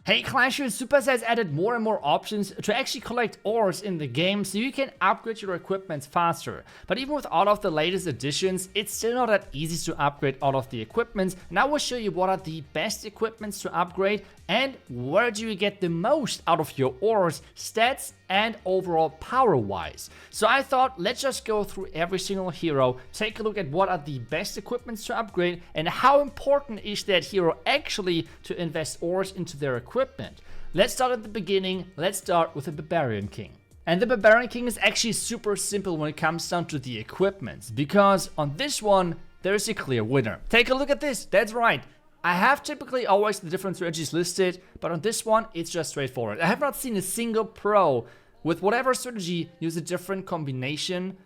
Hey Clashers, Supercell's added more and more options to actually collect ores in the game so you can upgrade your equipment faster. But even with all of the latest additions, it's still not that easy to upgrade all of the equipment. And I will show you what are the best equipments to upgrade and where do you get the most out of your ores, stats and overall power wise. So I thought let's just go through every single hero, take a look at what are the best equipments to upgrade and how important is that hero actually to invest ores into their equipment. Let's start at the beginning. Let's start with the Barbarian King. And the Barbarian King is actually super simple when it comes down to the equipment, because on this one there is a clear winner. Take a look at this. That's right. I have typically always the different strategies listed, but on this one it's just straightforward. I have not seen a single pro with whatever strategy use a different combination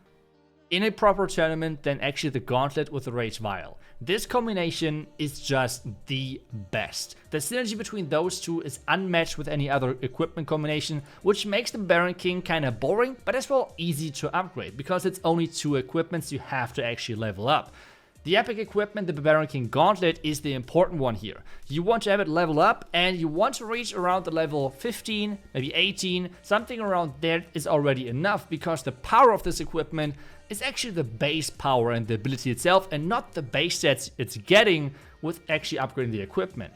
in a proper tournament than actually the Gauntlet with the Rage Vial. This combination is just the best. The synergy between those two is unmatched with any other equipment combination, which makes the Baron King kind of boring, but as well easy to upgrade, because it's only 2 equipments you have to actually level up. The epic equipment, the Barbarian King Gauntlet, is the important one here. You want to have it level up and you want to reach around the level 15, maybe 18, something around there is already enough, because the power of this equipment is actually the base power and the ability itself and not the base stats it's getting with actually upgrading the equipment.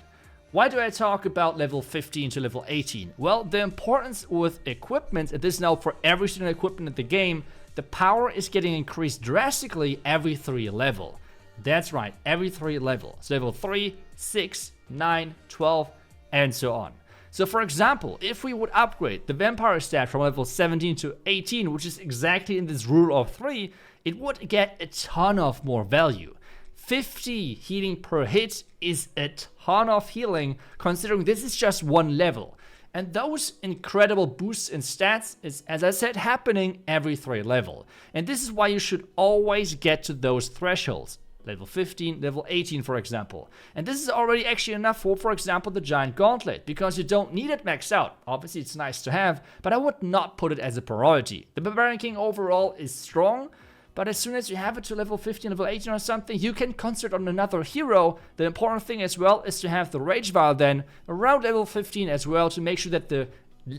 Why do I talk about level 15 to level 18? Well, the importance with equipment, and this is now for every single equipment in the game, the power is getting increased drastically every 3 level. That's right, every 3 levels. So level 3, 6, 9, 12, and so on. So for example, if we would upgrade the Vampire stat from level 17 to 18, which is exactly in this rule of 3, it would get a ton of more value. 50 healing per hit is a ton of healing, considering this is just 1 level. And those incredible boosts in stats is, as I said, happening every 3 level. And this is why you should always get to those thresholds. Level 15, level 18 for example. And this is already actually enough for example, the Giant Gauntlet, because you don't need it maxed out. Obviously it's nice to have, but I would not put it as a priority. The Barbarian King overall is strong, but as soon as you have it to level 15, level 18 or something, you can concentrate on another hero. The important thing as well is to have the Rage Vial then around level 15 as well, to make sure that the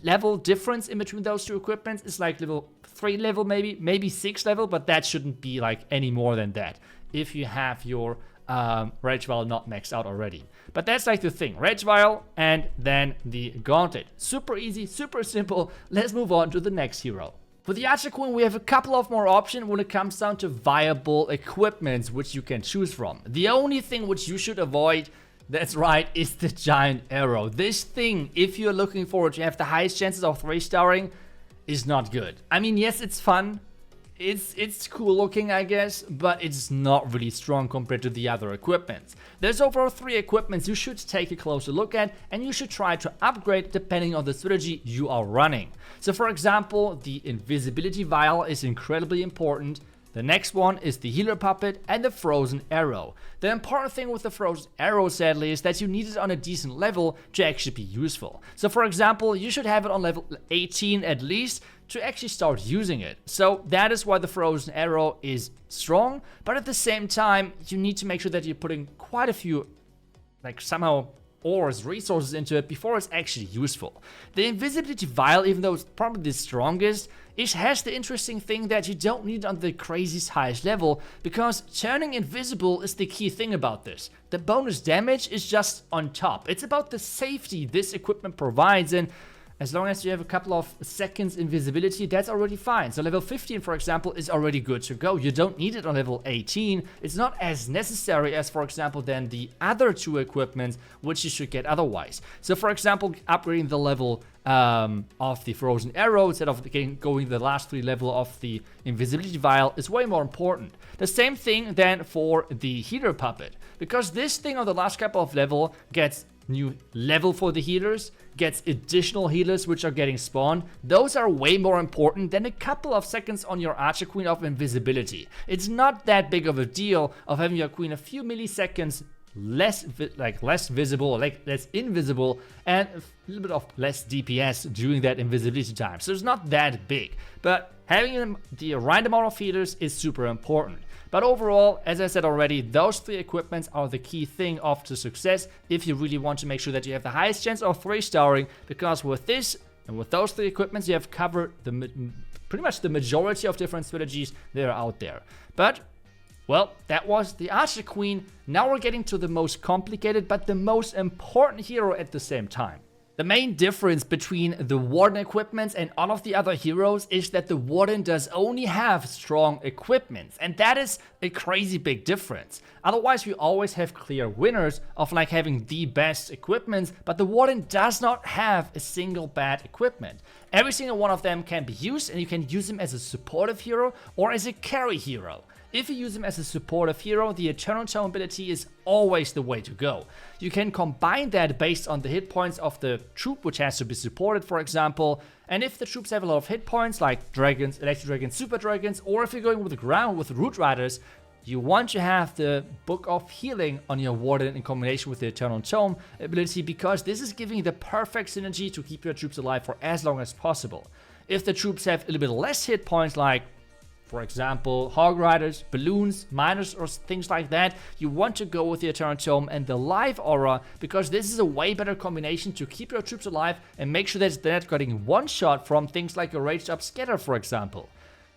level difference in between those 2 equipments is like level 3 level, maybe 6 level, but that shouldn't be like any more than that if you have your Rage Vial not maxed out already. But that's like the thing, Rage Vial and then the Gauntlet. Super easy, super simple. Let's move on to the next hero. For the Archer Queen, we have a couple of more options when it comes down to viable equipments which you can choose from. The only thing which you should avoid, that's right, is the Giant Arrow. This thing, if you're looking forward to have the highest chances of 3-starring, is not good. I mean, yes, it's fun. It's cool looking, I guess, but it's not really strong compared to the other equipments. There's overall 3 equipments you should take a closer look at, and you should try to upgrade depending on the strategy you are running. So for example, the Invisibility Vial is incredibly important. The next one is the Healer Puppet and the Frozen Arrow. The important thing with the Frozen Arrow, sadly, is that you need it on a decent level to actually be useful. So for example, you should have it on level 18 at least to actually start using it. So that is why the Frozen Arrow is strong, but at the same time, you need to make sure that you're putting quite a few, like somehow, ores, resources into it before it's actually useful. The Invisibility Vial, even though it's probably the strongest, it has the interesting thing that you don't need it on the craziest highest level, because turning invisible is the key thing about this. The bonus damage is just on top. It's about the safety this equipment provides, and as long as you have a couple of seconds invisibility, that's already fine. So level 15, for example, is already good to go. You don't need it on level 18. It's not as necessary as, for example, then the other 2 equipments, which you should get otherwise. So for example, upgrading the level of the Frozen Arrow instead of going the last 3 level of the Invisibility Vial is way more important. The same thing then for the Healer Puppet, because this thing on the last couple of level gets new level for the healers, gets additional healers which are getting spawned. Those are way more important than a couple of seconds on your Archer Queen of invisibility. It's not that big of a deal of having your queen a few milliseconds less visible, or like less invisible, and a little bit of less DPS during that invisibility time. So it's not that big, but having the right amount of healers is super important. But overall, as I said already, those 3 equipments are the key thing of the success if you really want to make sure that you have the highest chance of 3-starring, because with this and with those 3 equipments, you have covered pretty much the majority of different strategies that are out there. But well, that was the Archer Queen. Now we're getting to the most complicated but the most important hero at the same time. The main difference between the Warden equipments and all of the other heroes is that the Warden does only have strong equipments, and that is a crazy big difference. Otherwise, we always have clear winners of like having the best equipments, but the Warden does not have a single bad equipment. Every single one of them can be used, and you can use them as a supportive hero or as a carry hero. If you use him as a supportive hero, the Eternal Tome ability is always the way to go. You can combine that based on the hit points of the troop, which has to be supported, for example. And if the troops have a lot of hit points, like dragons, electric dragons, super dragons, or if you're going with the ground with root riders, you want to have the Book of Healing on your Warden in combination with the Eternal Tome ability, because this is giving you the perfect synergy to keep your troops alive for as long as possible. If the troops have a little bit less hit points, like for example, Hog Riders, Balloons, Miners, or things like that, you want to go with the Eternal Tome and the Live Aura, because this is a way better combination to keep your troops alive and make sure that they're not getting one shot from things like a Raged Up Scatter, for example.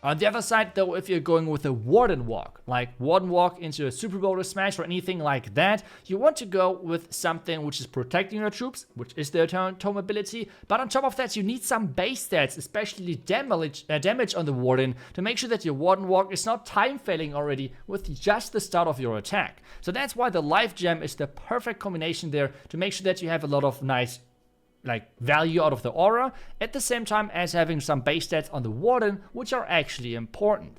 On the other side, though, if you're going with a Warden Walk, like Warden Walk into a Super Boulder Smash or anything like that, you want to go with something which is protecting your troops, which is the Eternal Tome ability, but on top of that, you need some base stats, especially damage on the Warden, to make sure that your Warden Walk is not time failing already with just the start of your attack. So that's why the Life Gem is the perfect combination there to make sure that you have a lot of nice value out of the aura, at the same time as having some base stats on the Warden, which are actually important.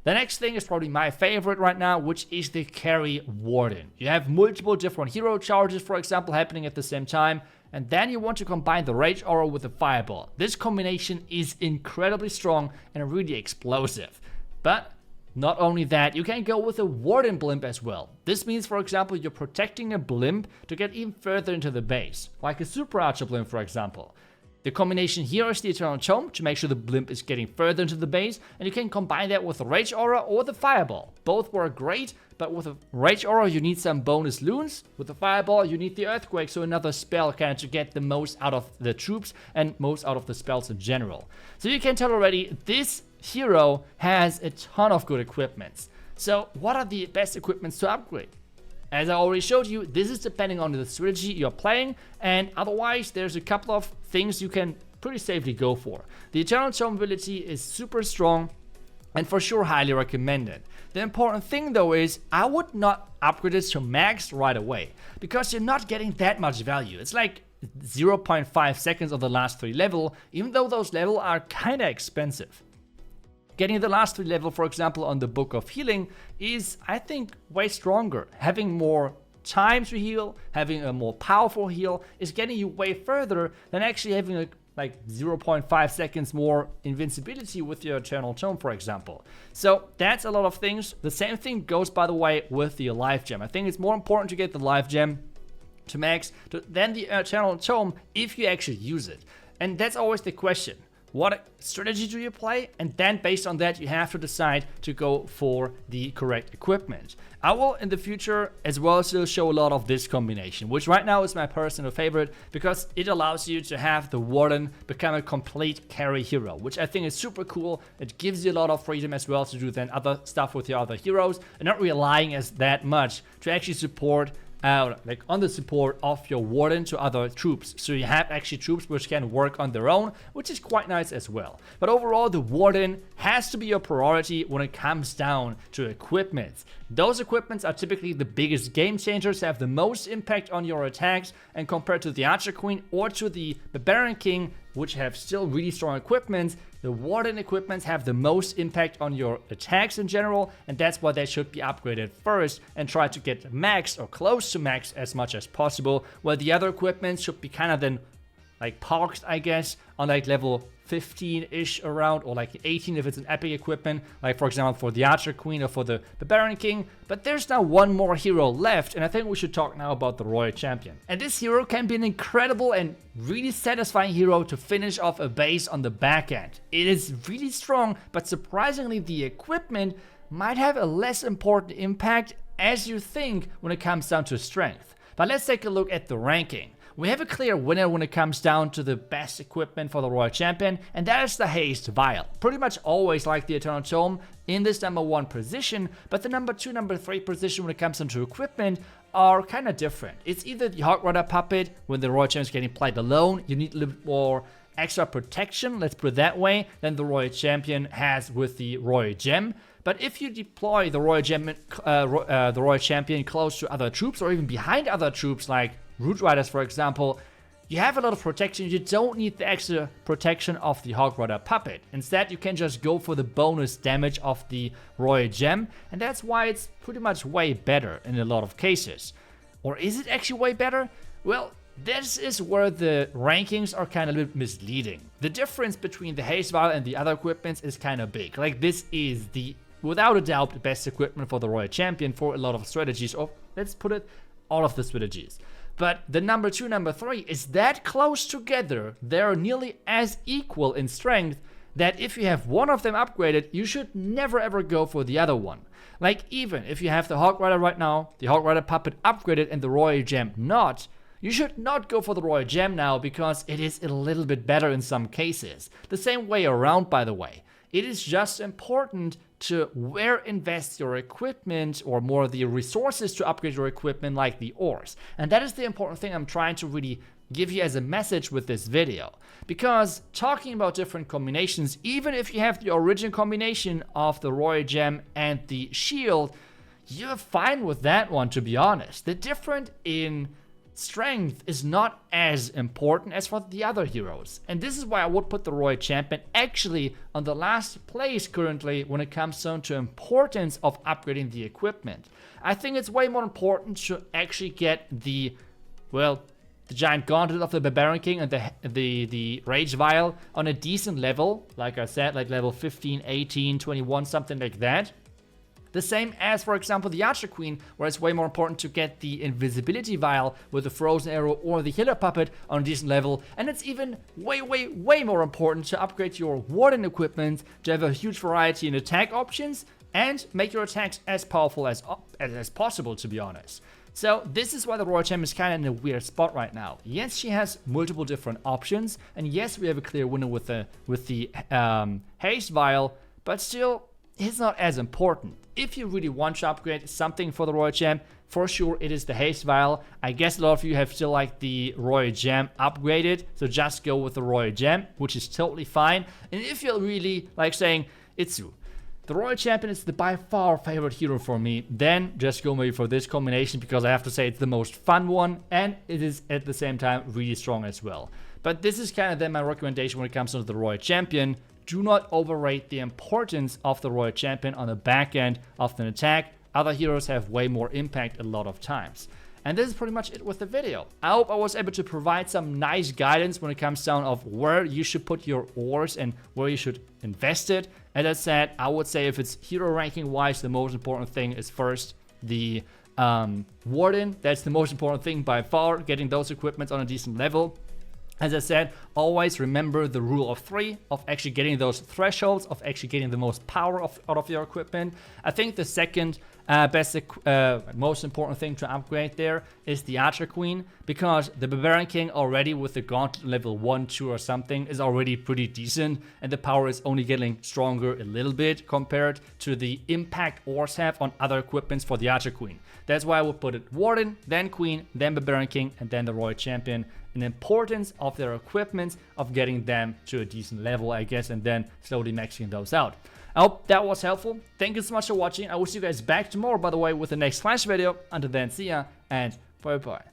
The next thing is probably my favorite right now, which is the Carry Warden. You have multiple different hero charges, for example, happening at the same time, and then you want to combine the Rage Aura with the Fireball. This combination is incredibly strong and really explosive. But not only that, you can go with a Warden Blimp as well. This means, for example, you're protecting a Blimp to get even further into the base, like a Super Archer Blimp, for example. The combination here is the Eternal Tome to make sure the Blimp is getting further into the base, and you can combine that with the Rage Aura or the Fireball. Both work great, but with a Rage Aura you need some bonus loons, with the Fireball you need the Earthquake, so another spell kind of to get the most out of the troops and most out of the spells in general. So you can tell already, this hero has a ton of good equipments. So what are the best equipments to upgrade? As I already showed you, this is depending on the strategy you're playing, and otherwise there's a couple of things you can pretty safely go for. The Eternal Tome ability is super strong and for sure highly recommended. The important thing though is, I would not upgrade it to max right away, because you're not getting that much value. It's like 0.5 seconds of the last 3 level, even though those levels are kinda expensive. Getting the last 3 level, for example, on the Book of Healing is, I think, way stronger. Having more time to heal, having a more powerful heal is getting you way further than actually having like 0.5 seconds more invincibility with your Eternal Tome, for example. So that's a lot of things. The same thing goes, by the way, with the Life Gem. I think it's more important to get the Life Gem to max than the Eternal Tome if you actually use it. And that's always the question. What strategy do you play? And then based on that, you have to decide to go for the correct equipment. I will in the future as well still show a lot of this combination, which right now is my personal favorite because it allows you to have the Warden become a complete carry hero, which I think is super cool. It gives you a lot of freedom as well to do then other stuff with your other heroes and not relying as that much to actually support like on the support of your Warden to other troops. So you have actually troops which can work on their own, which is quite nice as well. But overall, the Warden has to be your priority when it comes down to equipment. Those equipments are typically the biggest game changers, have the most impact on your attacks, and compared to the Archer Queen or to the Barbarian King, which have still really strong equipment, the Warden equipments have the most impact on your attacks in general, and that's why they should be upgraded first and try to get max or close to max as much as possible, while the other equipment should be kind of then like parked, I guess, on like level 15-ish around, or like 18 if it's an epic equipment, like for example for the Archer Queen or for the Barbarian King. But there's now one more hero left, and I think we should talk now about the Royal Champion. And this hero can be an incredible and really satisfying hero to finish off a base on the back end. It is really strong, but surprisingly the equipment might have a less important impact as you think when it comes down to strength. But let's take a look at the ranking. We have a clear winner when it comes down to the best equipment for the Royal Champion, and that is the Haste Vial. Pretty much always like the Eternal Tome in this number 1 position, but the number 2, number 3 position when it comes down to equipment are kind of different. It's either the Hog Rider Puppet, when the Royal Champion is getting played alone, you need a little bit more extra protection, let's put it that way, than the Royal Champion has with the Royal Gem. But if you deploy the Royal Champion close to other troops or even behind other troops like Root Riders, for example, you have a lot of protection. You don't need the extra protection of the Hog Rider Puppet. Instead, you can just go for the bonus damage of the Royal Gem, and that's why it's pretty much way better in a lot of cases. Or is it actually way better? Well, this is where the rankings are kind of a bit misleading. The difference between the Haste Vial and the other equipments is kind of big. Like, this is the, without a doubt, the best equipment for the Royal Champion for a lot of strategies, or let's put it, all of the strategies. But the number 2, number 3 is that close together, they're nearly as equal in strength, that if you have one of them upgraded, you should never ever go for the other one. Like, even if you have the Hog Rider right now, the Hog Rider Puppet upgraded and the Royal Gem not, you should not go for the Royal Gem now because it is a little bit better in some cases. The same way around, by the way. It is just important to where invest your equipment, or more the resources to upgrade your equipment, like the ORES. And that is the important thing I'm trying to really give you as a message with this video. Because talking about different combinations, even if you have the original combination of the Royal Gem and the Shield, you're fine with that one, to be honest. The difference in strength is not as important as for the other heroes. And this is why I would put the Royal Champion actually on the last place currently when it comes down to importance of upgrading the equipment. I think it's way more important to actually get the, well, the Giant Gauntlet of the Barbarian King and the Rage Vial on a decent level, like I said, like level 15, 18, 21, something like that. The same as, for example, the Archer Queen, where it's way more important to get the Invisibility Vial with the Frozen Arrow or the Healer Puppet on a decent level. And it's even way more important to upgrade your Warden equipment to have a huge variety in attack options and make your attacks as powerful as possible, to be honest. So this is why the Royal Champion is kind of in a weird spot right now. Yes, she has multiple different options, and yes, we have a clear winner with the Haste Vial, but still, it's not as important. If you really want to upgrade something for the Royal Gem, for sure it is the Haste Vial. I guess a lot of you have still like the Royal Gem upgraded, so just go with the Royal Gem, which is totally fine. And if you're really like saying, iTzu, the Royal Champion is the by far favorite hero for me, then just go maybe for this combination, because I have to say it's the most fun one, and it is at the same time really strong as well. But this is kind of then my recommendation when it comes to the Royal Champion. Do not overrate the importance of the Royal Champion on the back end of an attack. Other heroes have way more impact a lot of times. And this is pretty much it with the video. I hope I was able to provide some nice guidance when it comes down of where you should put your ORES and where you should invest it. As I said, I would say if it's hero ranking wise, the most important thing is first the Warden. That's the most important thing by far, getting those equipments on a decent level. As I said, always remember the rule of 3 of actually getting those thresholds, of actually getting the most power out of your equipment. I think the second most important thing to upgrade there is the Archer Queen, because the Barbarian King already with the Gauntlet level 1, 2 or something is already pretty decent, and the power is only getting stronger a little bit compared to the impact ORES have on other equipments for the Archer Queen. That's why I would put it Warden, then Queen, then Barbarian King, and then the Royal Champion. An importance of their equipment, of getting them to a decent level, I guess, and then slowly maxing those out. I hope that was helpful. Thank you so much for watching. I will see you guys back tomorrow, by the way, with the next Flash video. Until then, see ya, and bye-bye.